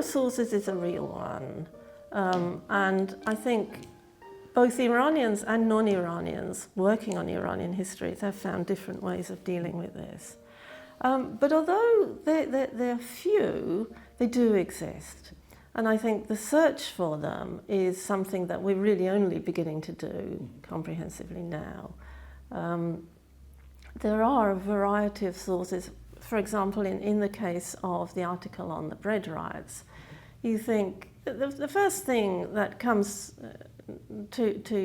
of sources is a real one. And I think both Iranians and non-Iranians working on Iranian histories have found different ways of dealing with this. But although they're few, they do exist. And I think the search for them is something that we're really only beginning to do comprehensively now. There are a variety of sources. For example, in the case of the article on the bread riots, you think the first thing that comes to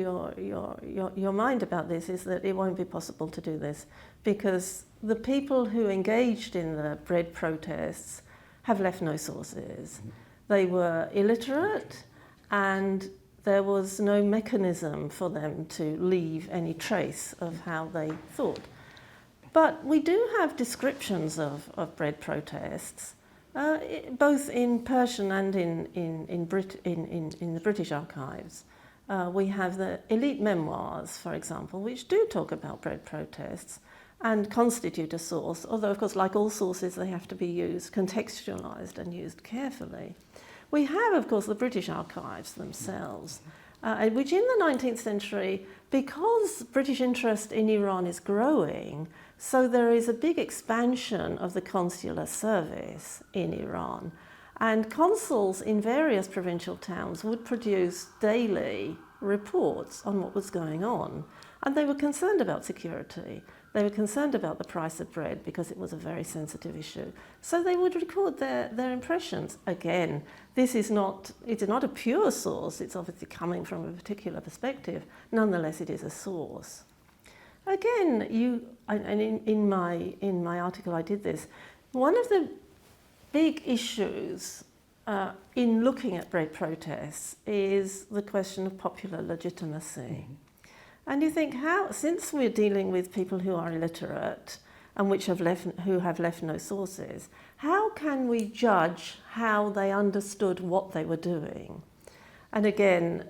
your mind about this is that it won't be possible to do this because the people who engaged in the bread protests have left no sources. They were illiterate and there was no mechanism for them to leave any trace of how they thought. But we do have descriptions of bread protests, both in Persian and in the British archives. We have the elite memoirs, for example, which do talk about bread protests and constitute a source, although, of course, like all sources, they have to be used, contextualized and used carefully. We have, of course, the British archives themselves, which in the 19th century, because British interest in Iran is growing, so there is a big expansion of the consular service in Iran. And consuls in various provincial towns would produce daily reports on what was going on. And they were concerned about security. They were concerned about the price of bread because it was a very sensitive issue. So they would record their impressions. Again, it's not a pure source. It's obviously coming from a particular perspective. Nonetheless, it is a source. Again, in my article I did this. One of the big issues in looking at bread protests is the question of popular legitimacy. And you think, since we're dealing with people who are illiterate and who have left no sources, how can we judge how they understood what they were doing? And again,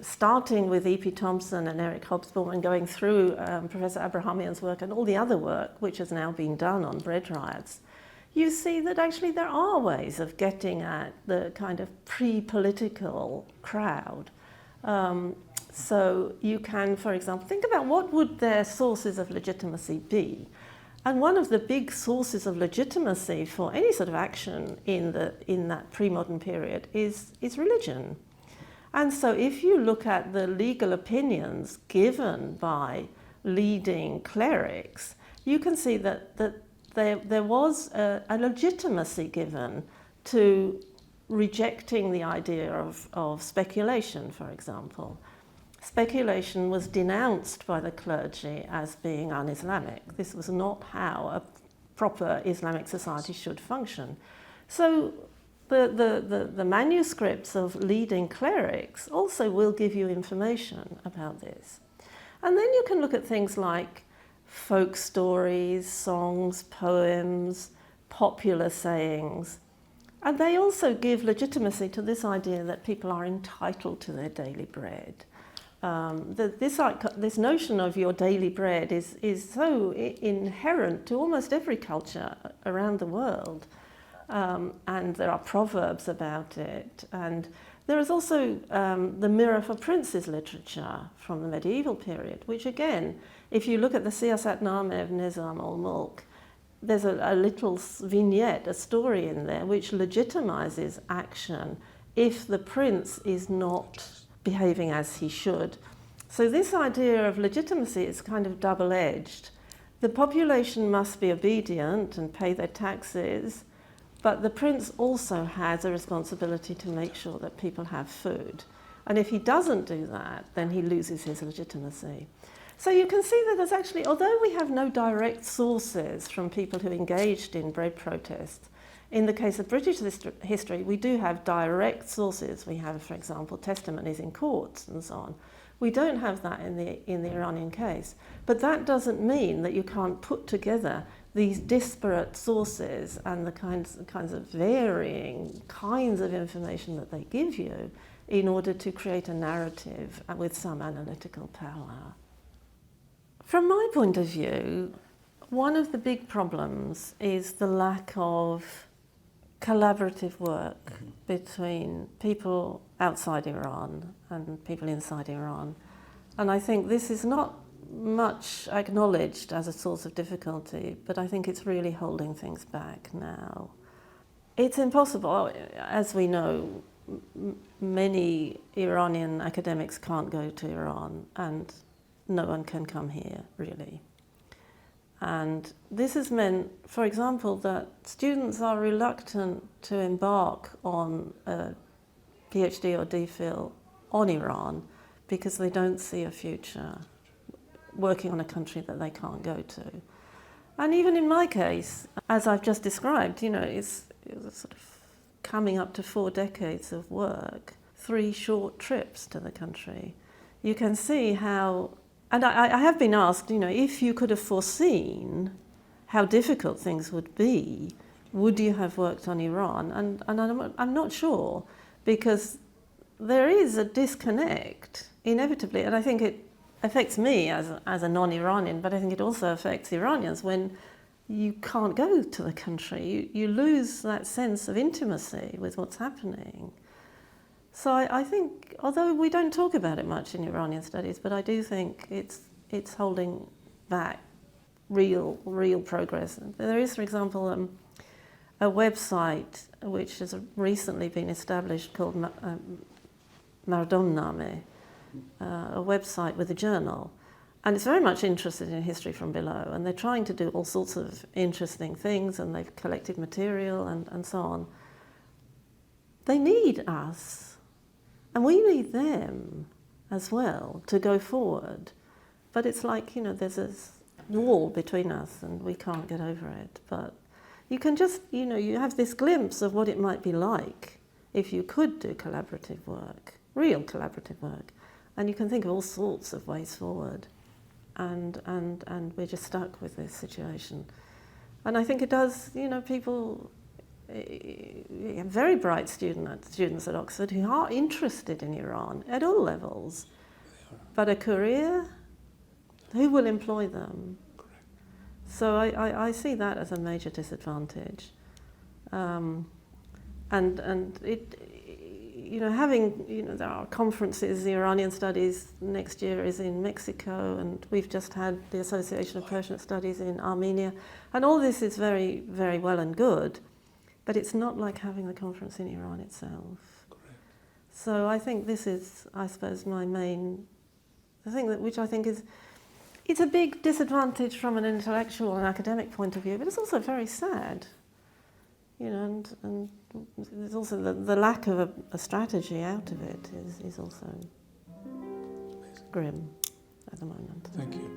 starting with E.P. Thompson and Eric Hobsbawm and going through Professor Abrahamian's work and all the other work which has now been done on bread riots, you see that actually there are ways of getting at the kind of pre-political crowd. So you can, for example, think about what would their sources of legitimacy be. And one of the big sources of legitimacy for any sort of action in that pre-modern period is religion. And so if you look at the legal opinions given by leading clerics, you can see that there was a legitimacy given to rejecting the idea of speculation, for example. Speculation was denounced by the clergy as being un-Islamic. This was not how a proper Islamic society should function. So the manuscripts of leading clerics also will give you information about this. And then you can look at things like folk stories, songs, poems, popular sayings. And they also give legitimacy to this idea that people are entitled to their daily bread. This notion of your daily bread is so inherent to almost every culture around the world. And there are proverbs about it. And there is also the Mirror for Princes literature from the medieval period, which again, if you look at the Siyasatnameh of Nizam al-Mulk, there's a little vignette, a story in there, which legitimizes action if the prince is not behaving as he should. So this idea of legitimacy is kind of double-edged. The population must be obedient and pay their taxes, but the prince also has a responsibility to make sure that people have food. And if he doesn't do that, then he loses his legitimacy. So you can see that there's actually, although we have no direct sources from people who engaged in bread protests, in the case of British history, we do have direct sources. We have, for example, testimonies in courts and so on. We don't have that in the Iranian case. But that doesn't mean that you can't put together these disparate sources and the kinds of varying kinds of information that they give you in order to create a narrative with some analytical power. From my point of view, one of the big problems is the lack of collaborative work between people outside Iran and people inside Iran. And I think this is not much acknowledged as a source of difficulty, but I think it's really holding things back now. It's impossible. As we know, many Iranian academics can't go to Iran, and no one can come here, really. And this has meant, for example, that students are reluctant to embark on a PhD or DPhil on Iran because they don't see a future working on a country that they can't go to. And even in my case, as I've just described, you know, it's sort of coming up to 4 decades of work, 3 short trips to the country. You can see how, and I have been asked, you know, if you could have foreseen how difficult things would be, would you have worked on Iran? And I'm not sure, because there is a disconnect, inevitably, and I think it affects me as a non-Iranian, but I think it also affects Iranians when you can't go to the country. You lose that sense of intimacy with what's happening. So I think, although we don't talk about it much in Iranian studies, but I do think it's holding back real progress. There is, for example, a website which has recently been established called Mardom-Name, a website with a journal. And it's very much interested in history from below, and they're trying to do all sorts of interesting things, and they've collected material and so on. They need us, and we need them as well to go forward. But it's like, you know, there's this wall between us and we can't get over it. But you can just, you know, you have this glimpse of what it might be like if you could do collaborative work, real collaborative work. And you can think of all sorts of ways forward. And we're just stuck with this situation. And I think it does, you know, people, very bright students at Oxford who are interested in Iran at all levels. But a career, who will employ them? So I see that as a major disadvantage. And it, you know, having, you know, there are conferences, the Iranian Studies next year is in Mexico, and we've just had the Association of Persian Studies in Armenia, and all this is very, very well and good, but it's not like having the conference in Iran itself. Correct. So I think this is, I suppose, my main, the thing that, which I think is, it's a big disadvantage from an intellectual and academic point of view, but it's also very sad. You know, and there's also the lack of a strategy out of it is also grim at the moment. Thank you.